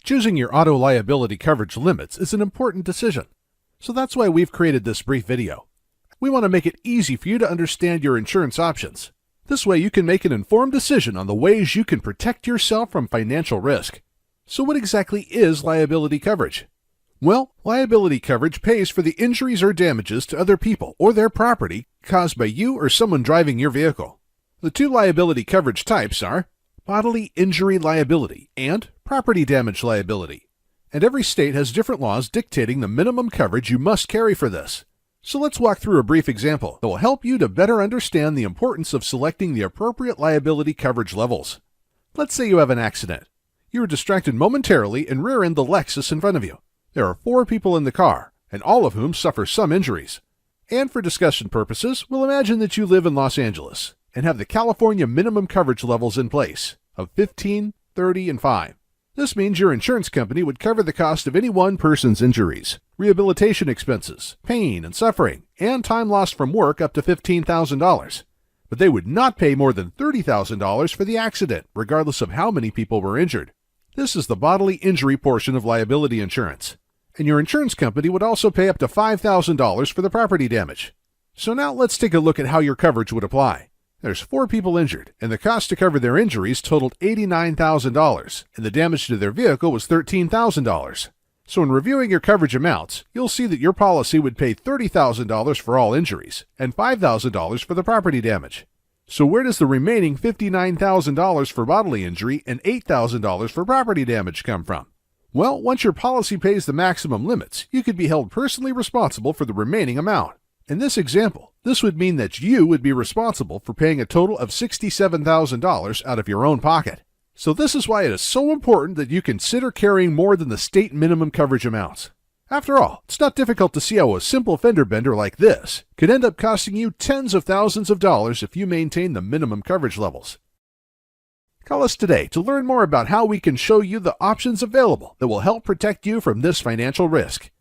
Choosing your auto liability coverage limits is an important decision. So that's why we've created this brief video. We want to make it easy for you to understand your insurance options. This way you can make an informed decision on the ways you can protect yourself from financial risk. So what exactly is liability coverage? Well, liability coverage pays for the injuries or damages to other people or their property caused by you or someone driving your vehicle. The two liability coverage types are bodily injury liability and property damage liability. And every state has different laws dictating the minimum coverage you must carry for this. So let's walk through a brief example that will help you to better understand the importance of selecting the appropriate liability coverage levels. Let's say you have an accident. You are distracted momentarily and rear-end the Lexus in front of you. There are 4 people in the car, and all of whom suffer some injuries. And for discussion purposes, we'll imagine that you live in Los Angeles and have the California minimum coverage levels in place of 15, 30, and 5. This means your insurance company would cover the cost of any one person's injuries, rehabilitation expenses, pain and suffering, and time lost from work up to $15,000. But they would not pay more than $30,000 for the accident, regardless of how many people were injured. This is the bodily injury portion of liability insurance. And your insurance company would also pay up to $5,000 for the property damage. So now let's take a look at how your coverage would apply. There's 4 people injured, and the cost to cover their injuries totaled $89,000, and the damage to their vehicle was $13,000. So in reviewing your coverage amounts, you'll see that your policy would pay $30,000 for all injuries, and $5,000 for the property damage. So where does the remaining $59,000 for bodily injury and $8,000 for property damage come from? Well, once your policy pays the maximum limits, you could be held personally responsible for the remaining amount. In this example, this would mean that you would be responsible for paying a total of $67,000 out of your own pocket. So this is why it is so important that you consider carrying more than the state minimum coverage amounts. After all, it's not difficult to see how a simple fender bender like this could end up costing you tens of thousands of dollars if you maintain the minimum coverage levels. Call us today to learn more about how we can show you the options available that will help protect you from this financial risk.